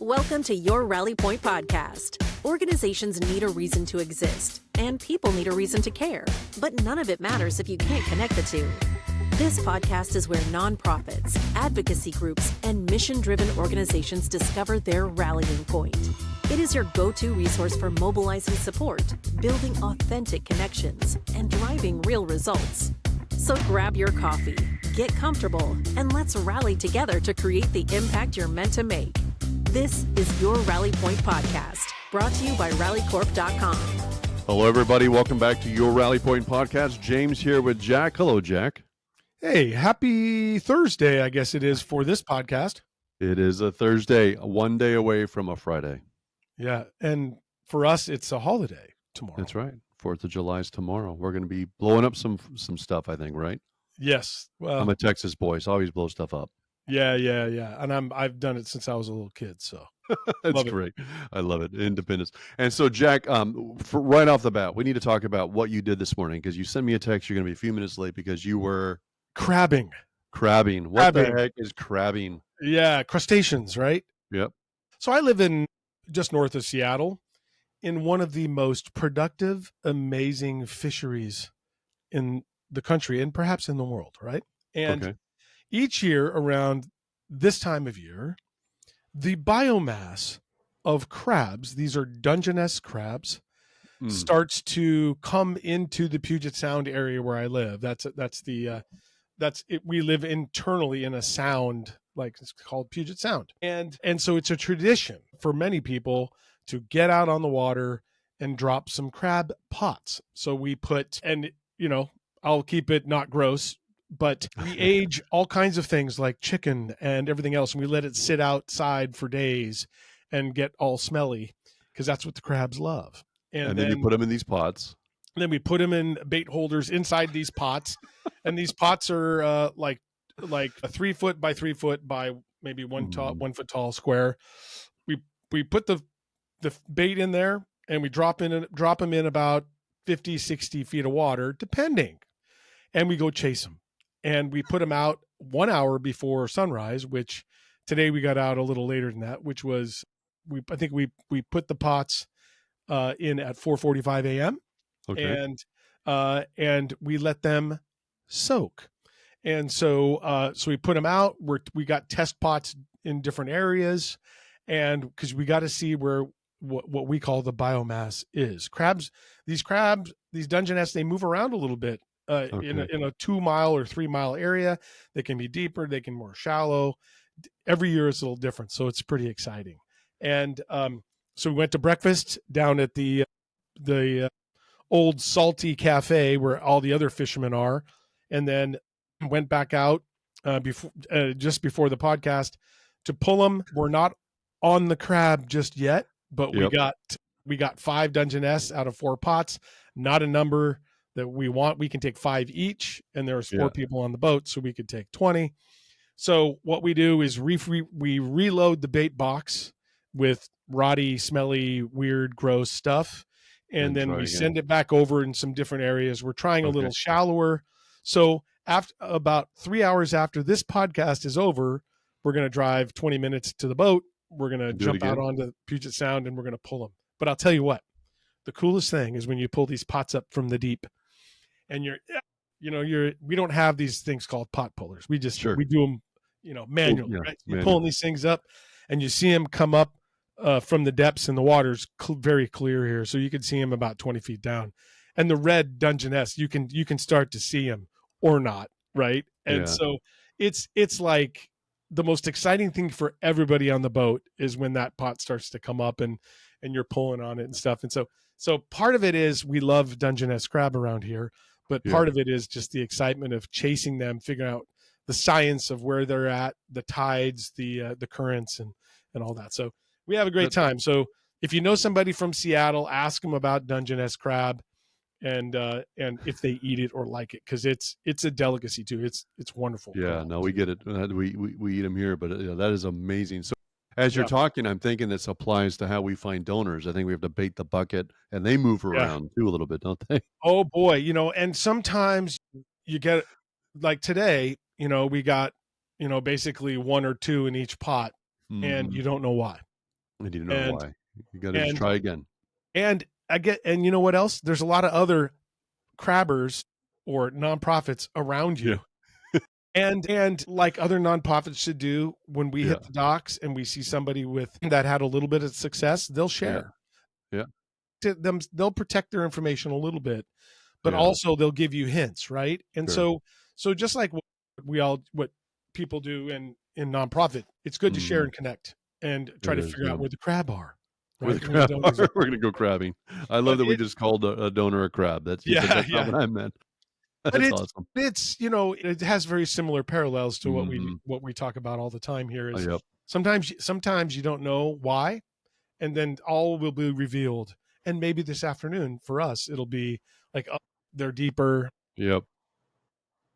Welcome to your Rally Point podcast. Organizations need a reason to exist, and people need a reason to care, but none of it matters if you can't connect the two. This podcast is where nonprofits, advocacy groups, and mission-driven organizations discover their rallying point. It is your go-to resource for mobilizing support, building authentic connections, and driving real results. So grab your coffee, get comfortable, and let's rally together to create the impact you're meant to make. This is your Rally Point podcast, brought to you by rallycorp.com. Hello, everybody. Welcome back to your Rally Point podcast. James here with Jack. Hello, Jack. Hey, happy Thursday, I guess it is, for this podcast. It is a Thursday, one day away from a Friday. Yeah, and for us, it's a holiday tomorrow. That's right. 4th of July is tomorrow. We're going to be blowing up some stuff, I think, right? Yes. Well, I'm a Texas boy, so I always blow stuff up. Yeah. And I've done it since I was a little kid, so. That's great. I love it. Independence. And so, Jack, right off the bat, we need to talk about what you did this morning, because you sent me a text. You're going to be a few minutes late because you were Crabbing. What the heck is crabbing? Yeah, crustaceans, right? Yep. So I live in just north of Seattle in one of the most productive, amazing fisheries in the country and perhaps in the world, right? And each year around this time of year, the biomass of crabs, these are Dungeness crabs, starts to come into the Puget Sound area where I live. That's it. We live internally in a sound, like it's called Puget Sound. And so it's a tradition for many people to get out on the water and drop some crab pots. So we put, and I'll keep it not gross, but we age all kinds of things like chicken and everything else. And we let it sit outside for days and get all smelly because that's what the crabs love. And then you put them in these pots. And then we put them in bait holders inside these pots. And these pots are like a 3 foot by 3 foot by maybe 1 foot tall square. We put the bait in there and we drop them in about 50, 60 feet of water, depending. And we go chase them. And we put them out 1 hour before sunrise, which today we got out a little later than that, which was, I think we put the pots in at 4:45 a.m. Okay. And we let them soak. And so we put them out. We got test pots in different areas, and because we got to see where what we call the biomass is. These Dungeness, they move around a little bit. In a 2 mile or 3 mile area. They can be deeper, they can be more shallow. Every year is a little different, so it's pretty exciting. And so we went to breakfast down at the old salty cafe where all the other fishermen are, and then went back out just before the podcast to pull them. We're not on the crab just yet, but we got 5 Dungeness out of 4 pots. Not a number that we want. We can take 5 each, and there's 4 people on the boat, so we could take 20. So what we do is we reload the bait box with rotty, smelly, weird, gross stuff, and then we send it back over in some different areas. We're trying a little shallower. So after about 3 hours after this podcast is over, we're going to drive 20 minutes to the boat. We're going to jump out onto Puget Sound, and we're going to pull them. But I'll tell you what, the coolest thing is when you pull these pots up from the deep. And we don't have these things called pot pullers. We just we do them, manually. Right? You're pulling these things up, and you see them come up from the depths, and the water's very clear here, so you can see them about 20 feet down. And the red Dungeness, you can start to see them or not, right? And so it's like the most exciting thing for everybody on the boat is when that pot starts to come up and you're pulling on it and stuff. And so part of it is we love Dungeness crab around here. But part of it is just the excitement of chasing them, figuring out the science of where they're at, the tides, the currents, and all that. So we have a great time. So if you know somebody from Seattle, ask them about Dungeness crab, and if they eat it or like it, because it's a delicacy too. It's wonderful. Yeah, no, we get it. We eat them here, but that is amazing. So as you're talking, I'm thinking this applies to how we find donors. I think we have to bait the bucket, and they move around too a little bit, don't they? Oh boy, and sometimes you get, like today, we got, basically 1 or 2 in each pot, and you don't know why. I need to know And why. You got to just and try again. and and you know what else? There's a lot of other crabbers or nonprofits around Yeah. you. And like other nonprofits should do, when we Yeah. hit the docs and we see somebody with that had a little bit of success, they'll Yeah. share. Yeah. To them, they'll protect their information a little bit, but Yeah. also they'll give you hints, right? And Sure. so just like what people do in nonprofit, it's good to share Mhm. and connect and try It to is, figure yeah. out where the crab are, Where right? the Where the crab donors are. are. We're gonna go crabbing. I love But that we it just called a donor a crab. That's you, but Yeah, that's not yeah. what I meant. But That's awesome. it's it has very similar parallels to Mhm. what we talk about all the time here. Is Yep. sometimes you don't know why, and then all will be revealed. And maybe this afternoon for us, it'll be like, oh, they're deeper. Yep.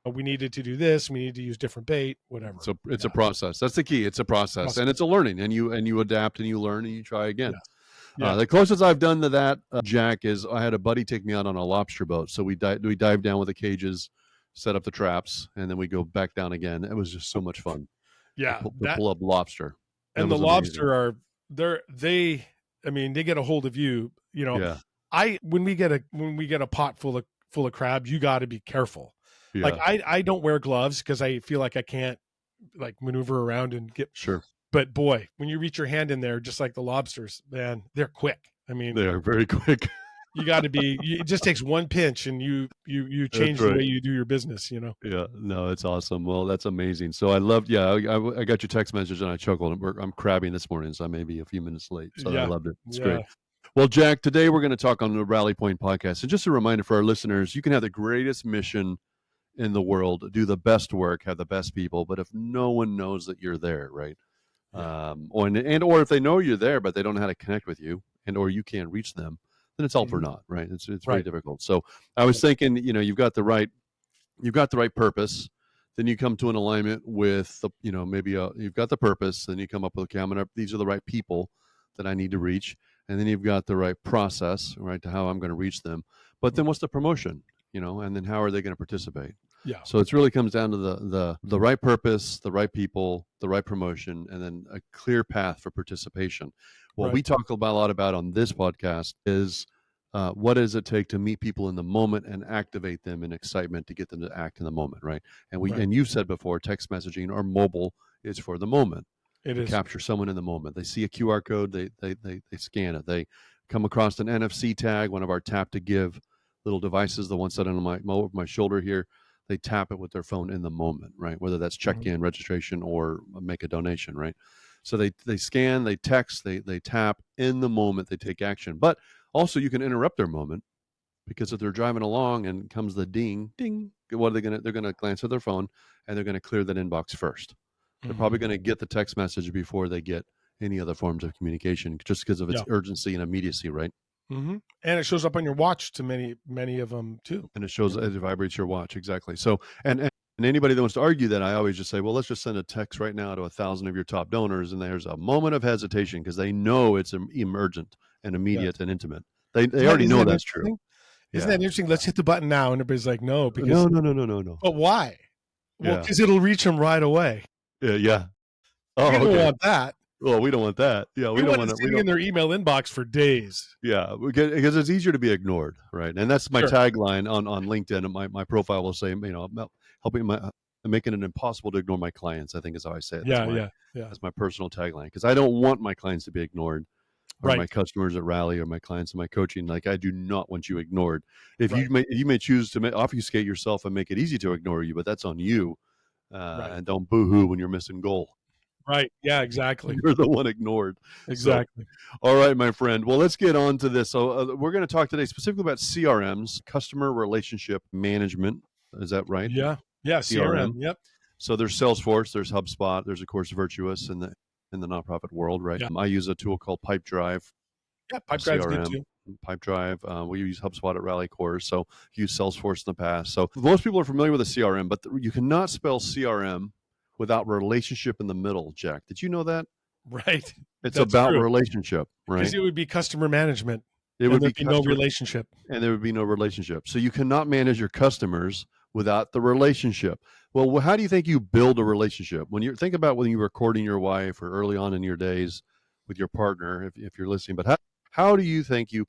We needed to do this. We need to use different bait, whatever. So it's Yeah. a process. That's the key. It's a process, and it's Process. a learning. And you adapt and you learn and you try again. Yes. Yeah. The closest I've done to that, Jack, is I had a buddy take me out on a lobster boat. So we dive down with the cages, set up the traps, and then we go back down again. It was just so much fun to Yeah. pull up lobster. That And the was amazing. lobster are I mean, they get a hold of you. Yeah. When we get a pot full of crab, you got to be careful. Like Yeah. I don't wear gloves because I feel like I can't like maneuver around and get. Sure. But boy, when you reach your hand in there, just like the lobsters, man, they're quick. I mean, They are very quick. you got to be. It just takes one pinch, and you change That's the right. way you do your business. Yeah, no, it's awesome. Well, that's amazing. So I loved, yeah, I got your text message and I chuckled. I'm crabbing this morning, so I may be a few minutes late. So I Yeah, loved it. It's yeah, great. Well, Jack, today we're going to talk on the Rally Point podcast. And just a reminder for our listeners, you can have the greatest mission in the world, do the best work, have the best people, but if no one knows that you're there, right? yeah. Or if they know you're there, but they don't know how to connect with you, or you can't reach them, then it's all for Mhm. naught, right? It's very Right. difficult. So I was thinking, you've got the right purpose, then you come to an alignment with the, you've got the purpose, then you come up with these are the right people that I need to reach, and then you've got the right process, right, to how I'm going to reach them. But then what's the promotion, and then how are they going to participate? Yeah. So it really comes down to the right purpose, the right people, the right promotion, and then a clear path for participation. What we talk about a lot about on this podcast is what does it take to meet people in the moment and activate them in excitement to get them to act in the moment, right? And you've said before, text messaging or mobile is for the moment. It is. Capture someone in the moment. They see a QR code, they scan it. They come across an NFC tag, one of our tap to give little devices, the one set on my shoulder here. They tap it with their phone in the moment, right? Whether that's check-in, registration, or make a donation, right? So they scan, they text, they tap in the moment, they take action. But also you can interrupt their moment, because if they're driving along and comes the ding, ding, what are they're going to glance at their phone and they're going to clear that inbox first. They're probably going to get the text message before they get any other forms of communication, just because of its urgency and immediacy, right? Mm-hmm. And it shows up on your watch to many of them too. And it shows, it vibrates your watch. Exactly. So, and anybody that wants to argue that, I always just say, well, let's just send a text right now to 1,000 of your top donors. And there's a moment of hesitation because they know it's emergent and immediate and intimate. They already know that's true. Isn't that interesting? Let's hit the button now. And everybody's like, no, because no. But why? Well, Yeah. because it'll reach them right away. Yeah. Oh, We don't want that. Well, we don't want that. Yeah, we don't want it sitting in their email inbox for days. Yeah, because it's easier to be ignored, right? And that's my tagline on LinkedIn. And my profile will say, making it impossible to ignore my clients, I think is how I say it. That's my personal tagline, because I don't want my clients to be ignored, or my customers at Rally, or my clients in my coaching. Like, I do not want you ignored. If you may choose to obfuscate yourself and make it easy to ignore you, but that's on you. And don't boo-hoo when you're missing goal. Right. Yeah, exactly. You're the one ignored. Exactly. So, all right, my friend. Well, let's get on to this. So we're going to talk today specifically about CRMs, customer relationship management. Is that right? Yeah. Yeah. CRM. Yep. So there's Salesforce, there's HubSpot, there's of course Virtuous in the nonprofit world, right? Yeah. I use a tool called Pipedrive. Yeah, Pipedrive's good too. Pipedrive. We use HubSpot at Rally Course, so use Salesforce in the past. So most people are familiar with a CRM, but you cannot spell CRM without relationship in the middle, Jack. Did you know that? Right. It's about relationship, right? Because it would be customer management. It would be no relationship. And there would be no relationship. So you cannot manage your customers without the relationship. Well, how do you think you build a relationship? When you think about when you were courting your wife or early on in your days, with your partner if you're listening. But how do you think you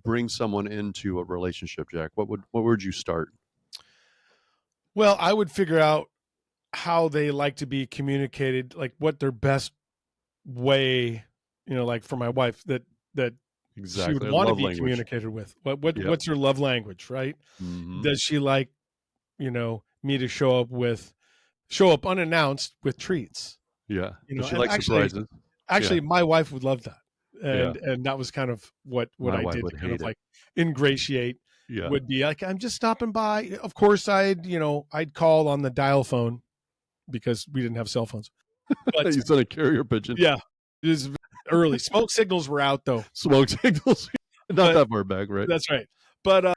bring someone into a relationship, Jack? What would you start? Well, I would figure out how they like to be communicated, like what their best way, like for my wife that she would Exactly. want to Love be language. communicated with. Yep. What's her love language, right? Mm-hmm. Does she like, me to show up unannounced with treats? Yeah. Does she And like surprises? actually Yeah. my wife would love that. Yeah. And that was kind of what My I wife did would to kind of hate it. like ingratiate, Yeah. would be like, I'm just stopping by. Of course I'd call on the dial phone because we didn't have cell phones. But You sent a carrier pigeon. yeah, it was early. Smoke signals were out though. Smoke signals. Not that far back, right? That's right. But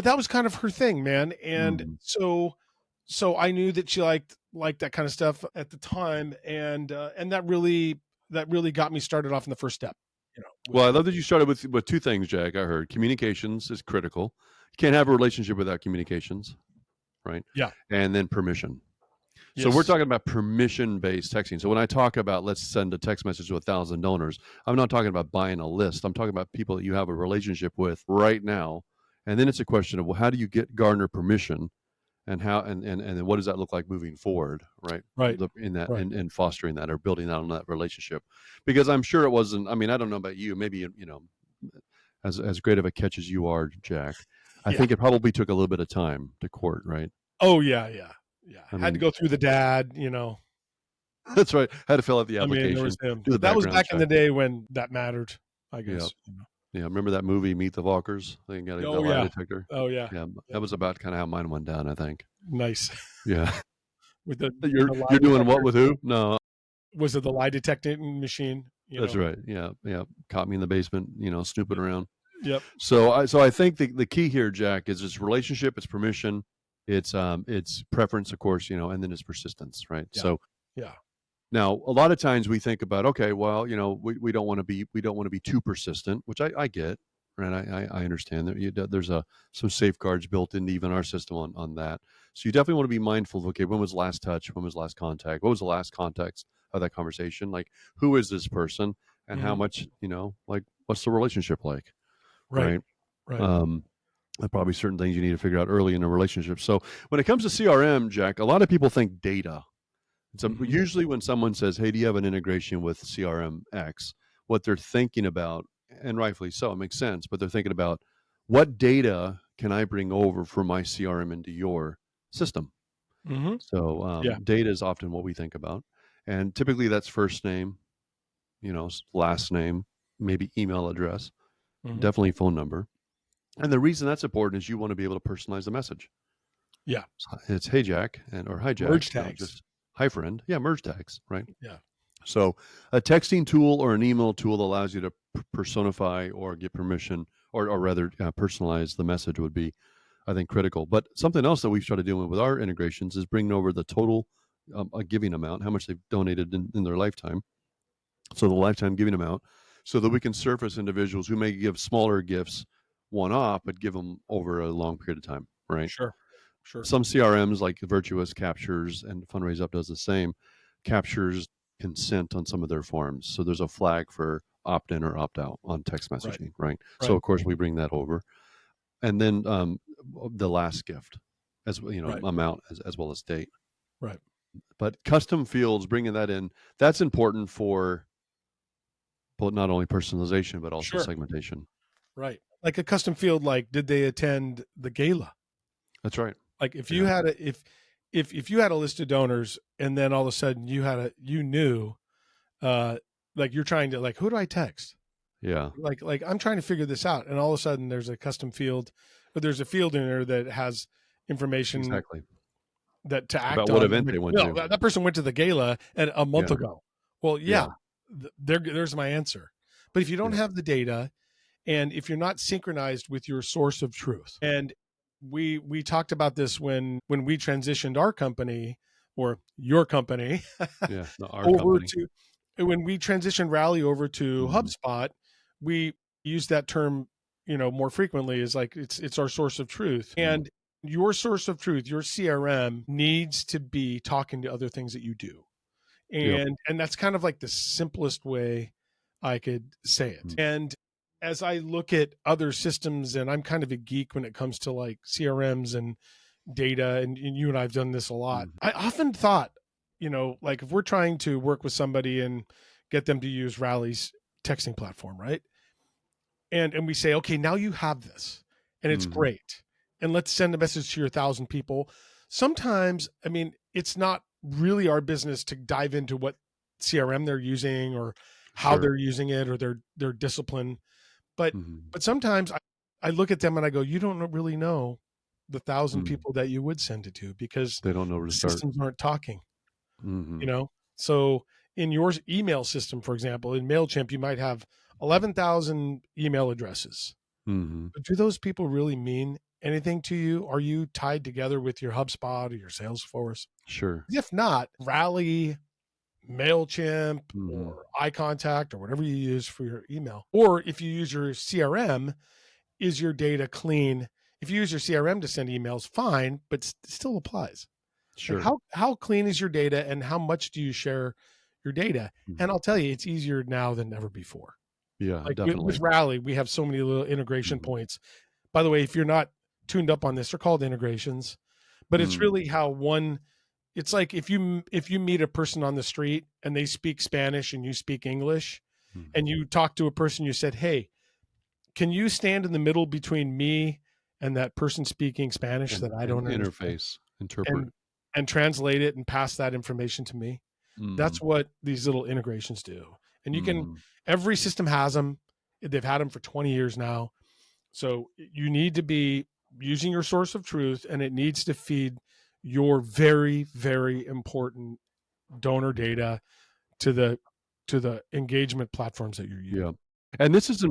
that was kind of her thing, man. And so I knew that she liked that kind of stuff at the time, and that really got me started off in the first step. Well, I love that you started with two things, Jack. I heard communications is critical. You can't have a relationship without communications, right? Yeah. And then permission. Yes. So we're talking about permission-based texting. So when I talk about let's send a text message to 1,000 donors, I'm not talking about buying a list. I'm talking about people that you have a relationship with right now. And then it's a question of, well, how do you garner permission, and how and then what does that look like moving forward, right? Right. In fostering that or building out on that relationship, because I'm sure it wasn't. I mean, I don't know about you. Maybe as great of a catch as you are, Jack, I think it probably took a little bit of time to court, right? Oh yeah. I had to mean, go through the dad, That's right. Had to fill out the I mean, application. there was him. Do the That was background back in the check. day when that mattered, I guess. Yeah, remember that movie Meet the Walkers? They got the lie detector. Oh yeah. Yeah, that was about kind of how mine went down, I think. Nice. Yeah. With the You're lie doing detector. what with who? No. Was it the lie detecting machine? That's right. Yeah. Caught me in the basement, snooping around. Yep. So I think the key here, Jack, is it's relationship, it's permission, it's preference, of course, and then it's persistence, right? Yeah. So yeah. Now, a lot of times we think about, okay, well, we don't want to be too persistent, which I get, right? I understand that there's some safeguards built into even our system on that. So you definitely want to be mindful of, okay, when was last touch? When was last contact? What was the last context of that conversation? Like, who is this person, and how much, like, what's the relationship like? Right. There probably certain things you need to figure out early in a relationship. So when it comes to CRM, Jack, a lot of people think data. So usually when someone says, hey, do you have an integration with CRM X? What they're thinking about, and rightfully so, it makes sense, but they're thinking about what data can I bring over from my CRM into your system? So data is often what we think about. And typically that's first name, last name, maybe email address, definitely phone number. And the reason that's important is you want to be able to personalize the message. Yeah. It's hey, Jack, or hi, Jack. Merge tags. Hi, friend. Yeah, merge tags, right? Yeah. So a texting tool or an email tool allows you to personify or get permission, or rather personalize the message would be, I think, critical. But something else that we've started doing with our integrations is bringing over the total giving amount, how much they've donated in their lifetime. So the lifetime giving amount, so that we can surface individuals who may give smaller gifts one-off, but give them over a long period of time, right? Sure. Some CRMs like Virtuous captures, and Fundraise Up does the same, captures consent on some of their forms. So there's a flag for opt-in or opt-out on text messaging, right? So of course we bring that over. And then the last gift, as amount as well as date. Right. But custom fields, bringing that in, that's important for not only personalization, but also segmentation. Right. Like a custom field, like, did they attend the gala? That's right. Like if you had if you had a list of donors, and then all of a sudden you knew, like you're trying to, like, who do I text? Yeah. Like I'm trying to figure this out. And all of a sudden there's a custom field, but there's a field in there that has information exactly that to act about on. What event they went to. That person went to the gala a month ago. Well, there's my answer. But if you don't have the data, and if you're not synchronized with your source of truth, and we talked about this when we transitioned our company, or your company, when we transitioned Rally over to HubSpot, we use that term, more frequently, is like it's our source of truth. And your source of truth, your CRM, needs to be talking to other things that you do. Yep. And that's kind of like the simplest way I could say it. Mhm. And as I look at other systems, and I'm kind of a geek when it comes to like CRMs and data, and you and I have done this a lot. Mhm. I often thought, like if we're trying to work with somebody and get them to use Rally's texting platform, right? And we say, okay, now you have this and it's Mhm. great. And let's send a message to your 1,000 people. Sometimes, it's not really our business to dive into what CRM they're using or how Sure. they're using it or their discipline. But Mhm. sometimes I look at them and I go, you don't really know the 1,000 Mhm. people that you would send it to, because They don't know where the to start. systems aren't talking, Mhm. So in your email system, for example, in Mailchimp, you might have 11,000 email addresses. Mhm. But do those people really mean anything to you? Are you tied together with your HubSpot or your Salesforce? Sure. If not, Rally, Mailchimp, Mhm. or iContact, or whatever you use for your email. Or if you use your CRM, is your data clean? If you use your CRM to send emails, fine, but it still applies. Like Sure. how clean is your data, and how much do you share your data? Mhm. And I'll tell you, it's easier now than ever before. Yeah, Like with definitely. Rally, we have so many little integration Mhm. points. By the way, if you're not tuned up on this, they're called integrations, but it's Mm. really how one. It's like if you meet a person on the street and they speak Spanish and you speak English, and Mhm. you talk to a person, you said, "Hey, can you stand in the middle between me and that person speaking Spanish that I And don't understand, interface, interpret. and translate it and pass that information to me?" That's Mhm. what these little integrations do. And you can, Mhm. every system has them. They've had them for 20 years now. So you need to be using your source of truth, and it needs to feed your very, very important donor data to the engagement platforms that you're using. Yeah. And this is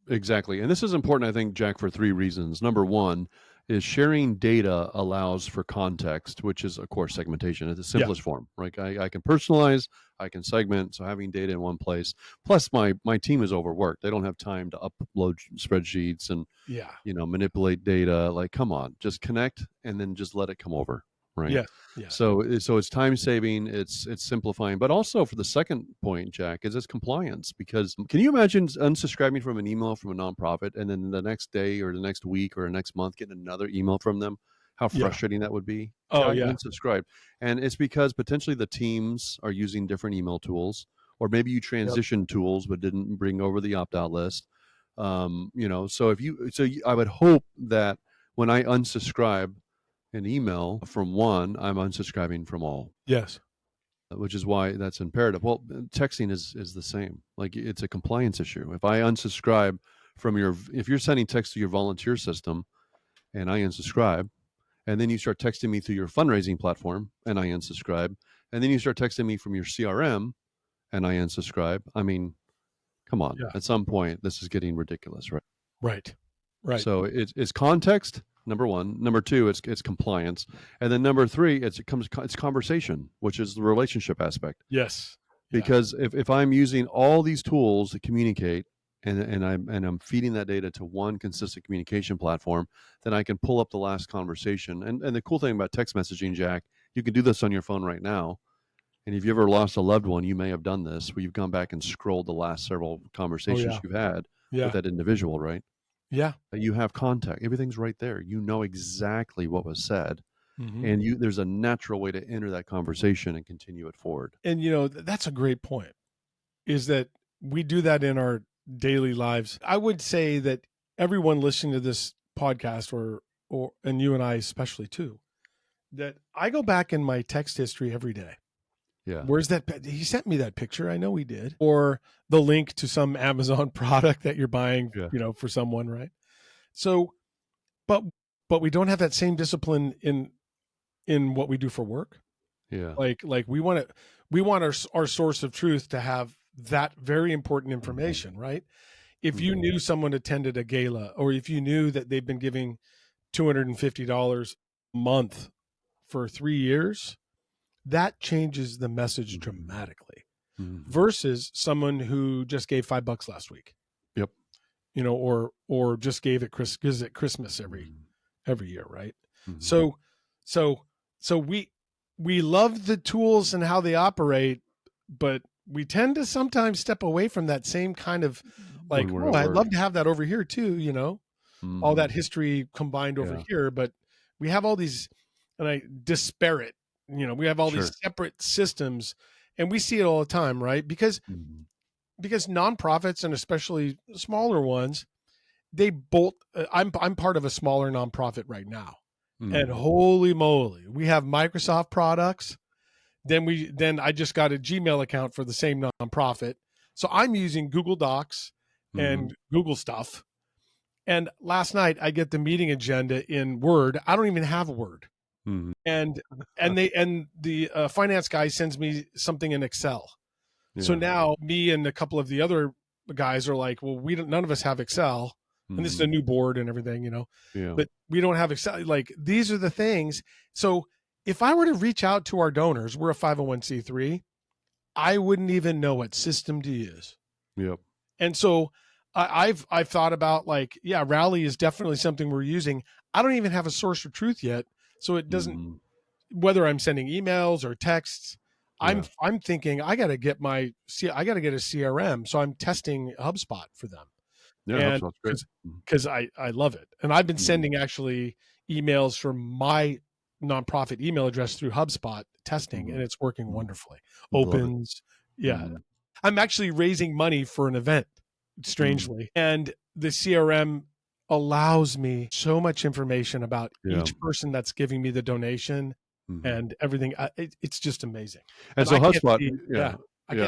exactly. And this is important, I think, Jack, for three reasons. Number one is sharing data allows for context, which is, of course, segmentation at the Yeah. simplest form. Right? I can personalize, I can segment. So having data in one place. Plus, my team is overworked. They don't have time to upload spreadsheets and Yeah. manipulate data. Like, come on, just connect and then just let it come over. Right. Yes. Yes. So it's time saving, it's simplifying, but also for the second point, Jack, is it's compliance. Because can you imagine unsubscribing from an email from a nonprofit and then the next day or the next week or the next month getting another email from them? How Yeah. frustrating that would be. Yeah, Oh I yeah. unsubscribed, and it's because potentially the teams are using different email tools, or maybe you Yep. transitioned tools but didn't bring over the opt out list. So I would hope that when I unsubscribe an email from one, I'm unsubscribing from all, Yes. which is why that's imperative. Well, texting is the same. Like, it's a compliance issue. If I unsubscribe from if you're sending text to your volunteer system and I unsubscribe, and then you start texting me through your fundraising platform and I unsubscribe, and then you start texting me from your CRM and I unsubscribe. I mean, come on. Yeah. At some point, this is getting ridiculous, right? Right. Right. So it's context, number one. Number two, it's compliance, and then number three, it's conversation, which is the relationship aspect. Yes. Yeah. Because if I'm using all these tools to communicate, and I'm feeding that data to one consistent communication platform, then I can pull up the last conversation. And the cool thing about text messaging, Jack, you can do this on your phone right now. And if you ever lost a loved one, you may have done this, where you've gone back and scrolled the last several Oh conversations yeah. you've had with Yeah. that individual, right? Yeah. You have contact. Everything's right there. You know exactly what was said, Hmm. and there's a natural way to enter that conversation and continue it forward. And that's a great point, is that we do that in our daily lives. I would say that everyone listening to this podcast, or and you and I especially too, that I go back in my text history every day. Yeah. Where's that? He sent me that picture. I know he did. Or the link to some Amazon product that you're buying, Yeah. for someone, right? So, but we don't have that same discipline in what we do for work. Yeah. Like we want our source of truth to have that very important Mhm. information, right? If you Mhm. knew someone attended a gala, or if you knew that they've been giving $250 a month for 3 years, that changes the message Mhm. dramatically, Mhm. versus someone who just gave $5 last week, Yep. or just gave it gives it Christmas Mhm. every year, right? Mhm. So so so we love the tools and how they operate, but we tend to sometimes step away from that same kind of like, when we're oh, at I'd work. love to have that over here too, all that history combined over Yeah. here, but we have all these disparate, we have all Sure. these separate systems, and we see it all the time, right? Because nonprofits, and especially smaller ones, they bolt. I'm part of a smaller nonprofit right now, and holy moly, we have Microsoft products. Then I just got a Gmail account for the same nonprofit, so I'm using Google Docs and Google stuff. And last night I get the meeting agenda in Word. I don't even have Word, and the finance guy sends me something in Excel. Yeah. So now me and a couple of the other guys are like, well, none of us have Excel, and this is a new board and everything, Yeah. but we don't have Excel. Like, these are the things. So if I were to reach out to our donors, we're a 501c3, I wouldn't even know what system to use. Yep. And so I've thought about, like, yeah, Rally is definitely something we're using. I don't even have a source of truth yet, so it doesn't. Whether I'm sending emails or texts, I'm thinking I got to get a CRM, so I'm testing HubSpot for them. Yeah, and HubSpot's great. because I love it, and I've been sending actually emails from my nonprofit email address through HubSpot testing, and it's working wonderfully. Opens, I'm actually raising money for an event, strangely, and the CRM allows me so much information about each person that's giving me the donation and everything. It's just amazing. And so HubSpot,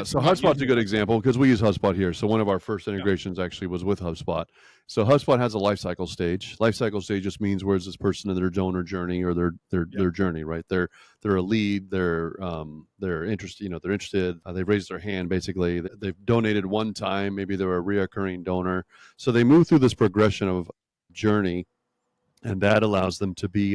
so HubSpot's a good example because we use HubSpot here. So one of our first integrations actually was with HubSpot. So HubSpot has a lifecycle stage. Lifecycle stage just means where's this person in their donor journey or their journey, right? They're a lead. They're interested. They're interested. They've raised their hand. Basically, they've donated one time. Maybe they're a reoccurring donor. So they move through this progression of journey, and that allows them to be.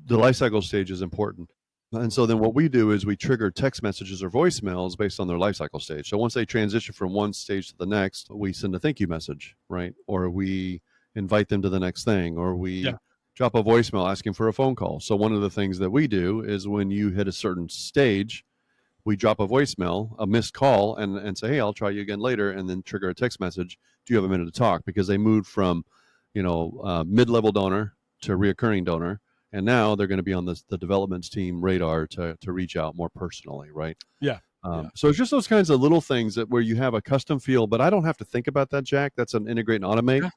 The lifecycle stage is important. And so then what we do is we trigger text messages or voicemails based on their lifecycle stage. So once they transition from one stage to the next, we send a thank you message, right? Or we invite them to the next thing, or we drop a voicemail asking for a phone call. So one of the things that we do is when you hit a certain stage, we drop a voicemail, a missed call, and say, hey, I'll try you again later, and then trigger a text message. Do you have a minute to talk? Because they moved from, mid-level donor to reoccurring donor. And now they're going to be on the development team radar to reach out more personally, right? So it's just those kinds of little things that where you have a custom field, but I don't have to think about that, Jack. That's an integrate and automate.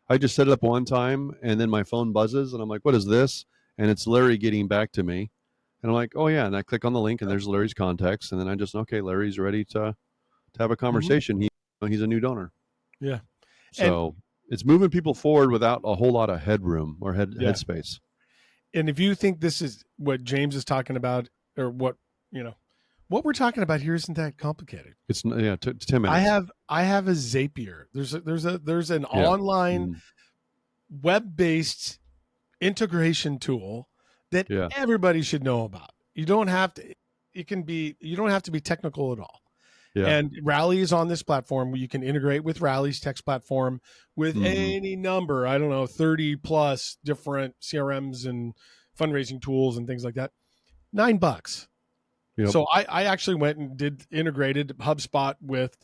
I just set it up one time, and then my phone buzzes, and I'm like, what is this? And it's Larry getting back to me. And I'm like, oh, yeah. And I click on the link, and there's Larry's contacts. And then I just, okay, Larry's ready to have a conversation. He's a new donor. Yeah. So it's moving people forward without a whole lot of headroom or headspace. And if you think this is what James is talking about, or what we're talking about here isn't that complicated. It's 10 minutes. I have a Zapier. There's an online web-based integration tool that everybody should know about. You don't have to. You don't have to be technical at all. Yeah. And Rally is on this platform where you can integrate with Rally's text platform with any number, 30 plus different CRMs and fundraising tools and things like that. $9. Yep. So I actually went and integrated HubSpot with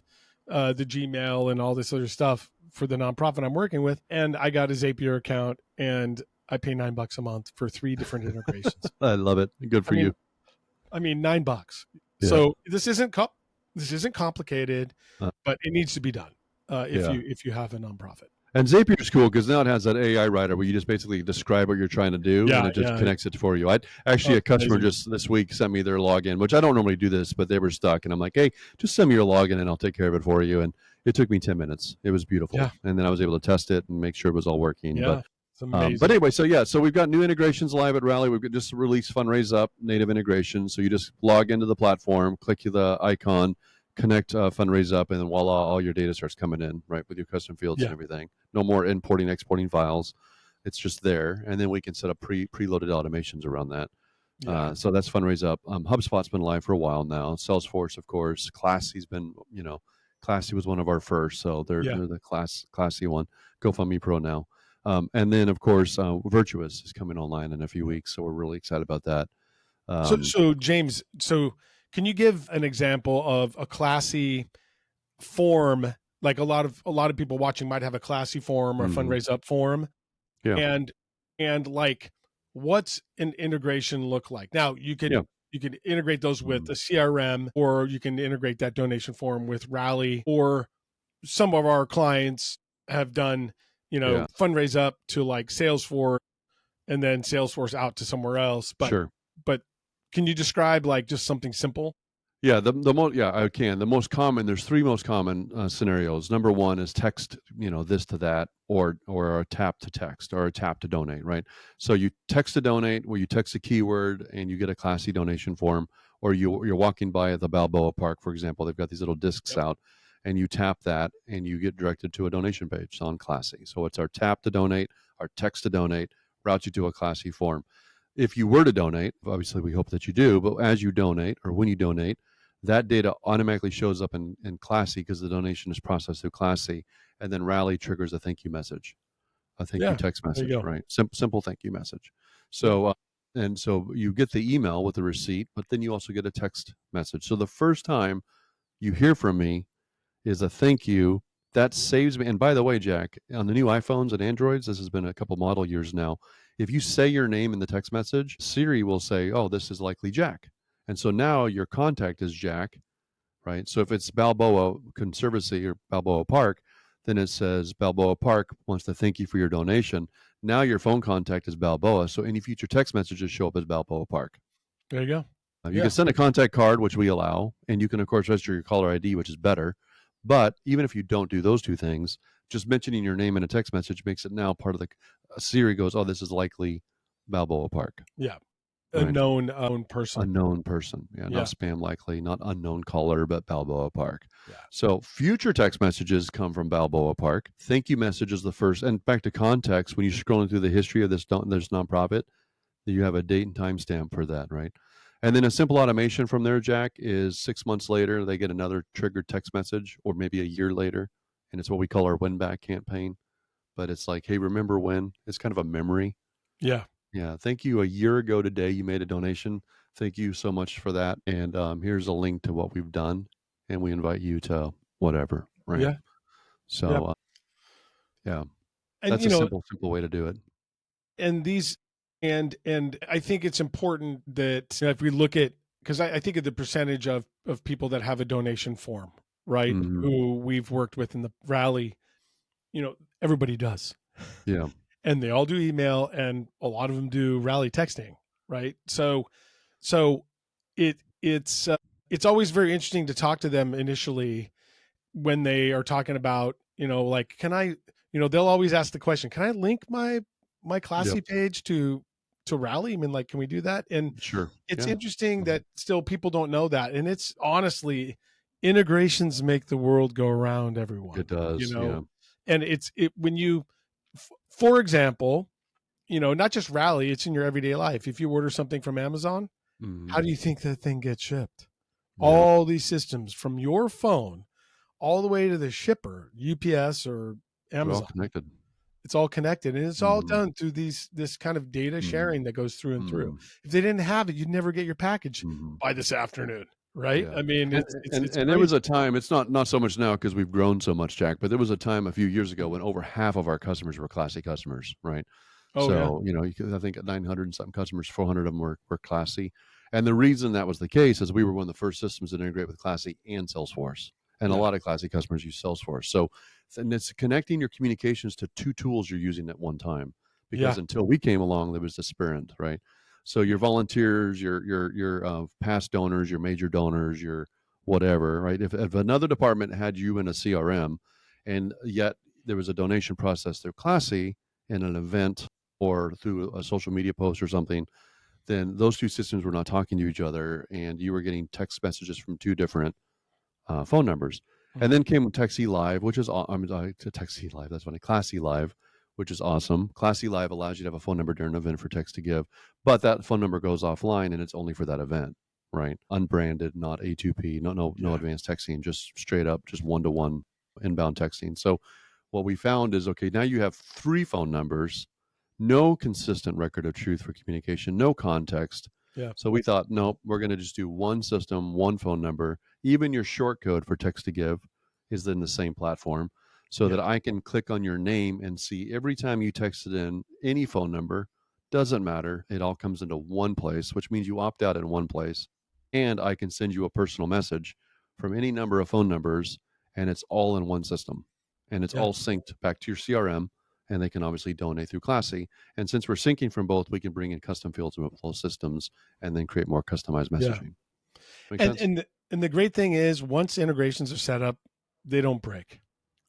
the Gmail and all this other stuff for the nonprofit I'm working with. And I got a Zapier account, and I pay $9 a month for 3 different integrations. I love it. Good for you. $9. Yeah. So this isn't complicated, but it needs to be done if you have a nonprofit. And Zapier is cool because now it has that AI writer where you just basically describe what you're trying to do, and it just connects it for you. A customer just this week sent me their login, which I don't normally do this, but they were stuck, and I'm like, hey, just send me your login and I'll take care of it for you. And it took me 10 minutes. It was beautiful. Yeah. And then I was able to test it and make sure it was all working. Yeah. But anyway, so we've got new integrations live at Rally. We've just released Fundraise Up native integration. So you just log into the platform, click the icon, connect Fundraise Up, and then voila, all your data starts coming in, right, with your custom fields and everything. No more importing, exporting files. It's just there. And then we can set up preloaded automations around that. Yeah. So that's Fundraise Up. HubSpot's been live for a while now. Salesforce, of course. Classy's been, Classy was one of our first. So they're the Classy one. GoFundMe Pro now. And then, of course, Virtuous is coming online in a few weeks. So we're really excited about that. So James, Can you give an example of a classy form? Like a lot of people watching might have a classy form or a Fundraise Up form, Yeah. and like, what's an integration look like? Now you could integrate those with a CRM, or you can integrate that donation form with Rally, or some of our clients have done, Fundraise Up to like Salesforce, and then Salesforce out to somewhere else. But Sure. but can you describe like just something simple? Yeah, I can. The most common, there's three most common scenarios. Number one is text, this to that, or a tap to text, or a tap to donate, right? So you text to donate, where you text a keyword and you get a classy donation form, or you're walking by at the Balboa Park, for example, they've got these little discs out, and you tap that and you get directed to a donation page on Classy. So it's our tap to donate, our text to donate, routes you to a Classy form. If you were to donate, obviously we hope that you do, but as you donate or when you donate, that data automatically shows up in Classy because the donation is processed through Classy, and then Rally triggers a thank you message, a thank you text message, right? Simple thank you message. So, and so you get the email with the receipt, but then you also get a text message. So the first time you hear from me is a thank you. That saves me. And by the way, Jack, on the new iPhones and Androids, this has been a couple model years now. If you say your name in the text message, Siri will say, "Oh, this is likely Jack." And so now your contact is Jack, right? So if it's Balboa Conservancy or Balboa Park, then it says Balboa Park wants to thank you for your donation. Now your phone contact is Balboa. So any future text messages show up as Balboa Park. There you go. You can send a contact card, which we allow, and you can, of course, register your caller ID, which is better. But even if you don't do those two things, just mentioning your name in a text message makes it now part of the Siri goes, "Oh, this is likely Balboa Park." Yeah. Right. A known person. A known person. Yeah, not spam likely, not unknown caller, but Balboa Park. Yeah. So future text messages come from Balboa Park. Thank you message is the first. And back to context, when you're scrolling through the history of this nonprofit, you have a date and timestamp for that, right? And then a simple automation from there, Jack, is 6 months later, they get another triggered text message, or maybe a year later. And it's what we call our win back campaign. But it's like, hey, remember when? It's kind of a memory. Yeah. Yeah. Thank you. A year ago today, you made a donation. Thank you so much for that. And here's a link to what we've done. And we invite you to whatever, right? Yeah. So, And, that's a simple way to do it. And these, and I think it's important that if we look at, because I think of the percentage of people that have a donation form, right? Who we've worked with in the Rally, everybody does. Yeah. And they all do email, and a lot of them do Rally texting, right? So it's always very interesting to talk to them initially when they are talking about, like, can I, they'll always ask the question, can I link my Classy page to Rally? I mean, like, can we do that? And sure, it's interesting that still people don't know that. And it's honestly, integrations make the world go around, everyone. It does, And when you, for example, not just Rally, it's in your everyday life. If you order something from Amazon, how do you think that thing gets shipped? Yeah. All these systems from your phone all the way to the shipper, UPS or Amazon. It's all connected, and it's all done through this kind of data sharing that goes through and through. If they didn't have it, you'd never get your package by this afternoon, right? Yeah. I mean, it's there was a time. It's not so much now because we've grown so much, Jack. But there was a time a few years ago when over half of our customers were Classy customers, right? I think 900 and something customers, 400 of them were Classy. And the reason that was the case is we were one of the first systems that integrate with Classy and Salesforce. And a lot of Classy customers use Salesforce. So, and it's connecting your communications to two tools you're using at one time. Because until we came along, there was the sprint, right? So your volunteers, your past donors, your major donors, your whatever, right? If another department had you in a CRM, and yet there was a donation process through Classy in an event or through a social media post or something, then those two systems were not talking to each other, and you were getting text messages from two different phone numbers. And then came Taxi Live, which is Taxi Live. That's funny. Classy Live, which is awesome. Classy Live allows you to have a phone number during an event for text to give, but that phone number goes offline and it's only for that event, right? Unbranded, not A2P, no advanced texting, just straight up, just one-to-one inbound texting. So what we found is, okay, now you have 3 phone numbers, no consistent record of truth for communication, no context. Yeah. So we thought, nope, we're going to just do one system, one phone number. Even your short code for text to give is in the same platform, so Yeah. that I can click on your name and see every time you texted in any phone number. Doesn't matter. It all comes into one place, which means you opt out in one place. And I can send you a personal message from any number of phone numbers, and it's all in one system. And it's Yeah. all synced back to your CRM, and they can obviously donate through Classy. And since we're syncing from both, we can bring in custom fields with those systems and then create more customized Yeah. messaging. Make And sense? and the great thing is, once integrations are set up, they don't break.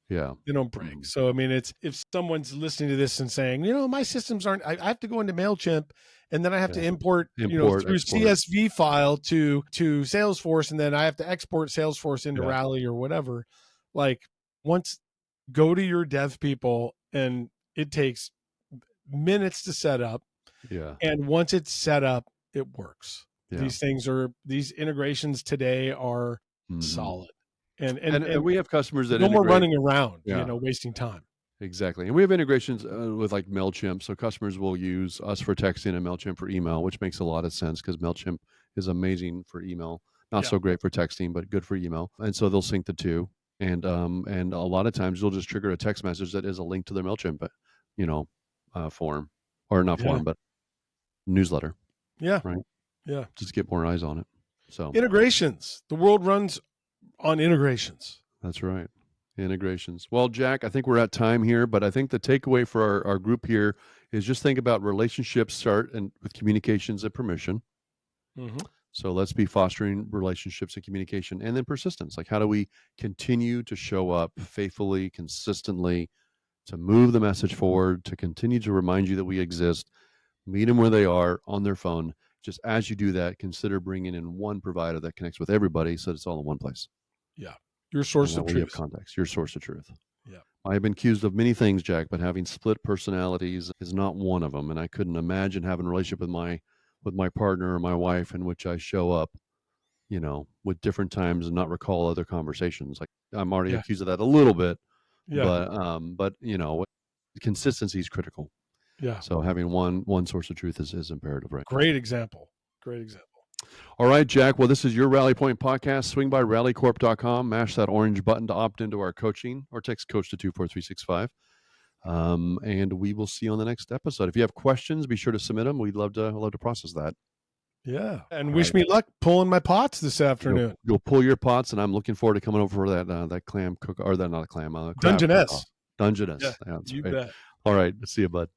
Yeah. They don't break. So, I mean, it's if someone's listening to this and saying, my systems aren't, I have to go into Mailchimp and then I have to import, through export. CSV file to Salesforce, and then I have to export Salesforce into Yeah. Rally or whatever. Like, once, go to your dev people, and it takes minutes to set up. Yeah. And once it's set up, it works. Yeah. These integrations today are solid. And we have customers that no more integrate. running around, Yeah. wasting time. Exactly. And we have integrations with like Mailchimp. So customers will use us for texting and Mailchimp for email, which makes a lot of sense because Mailchimp is amazing for email. Not so great for texting, but good for email. And so they'll sync the two. And a lot of times you'll just trigger a text message that is a link to their Mailchimp, form, or not form, but newsletter. Yeah. Right. Yeah. Just get more eyes on it. So integrations. The world runs on integrations. That's right. Integrations. Well, Jack, I think we're at time here, but I think the takeaway for our group here is just think about relationships start and with communications and permission. Mm-hmm. So let's be fostering relationships and communication, and then persistence. Like, how do we continue to show up faithfully, consistently, to move the message forward, to continue to remind you that we exist, meet them where they are on their phone. Just as you do that, consider bringing in one provider that connects with everybody so it's all in one place. Yeah. Your source of truth. truth. Context, your source of truth. Yeah. I've been accused of many things, Jack, but having split personalities is not one of them. And I couldn't imagine having a relationship with my partner or my wife in which I show up, with different times and not recall other conversations. Like, I'm already accused of that a little bit, but consistency is critical. Yeah. So having one source of truth is imperative, right? Great example. All right, Jack. Well, this is your Rally Point podcast. Swing by rallycorp.com, mash that orange button to opt into our coaching, or text coach to 24365. And we will see you on the next episode. If you have questions, be sure to submit them. We'd love to process that. Yeah. And wish me luck pulling my pots this afternoon. You'll pull your pots, and I'm looking forward to coming over for that clam cook, or that not a clam, Dungeness. Dungeness. Yeah, you bet. All right. See you, bud.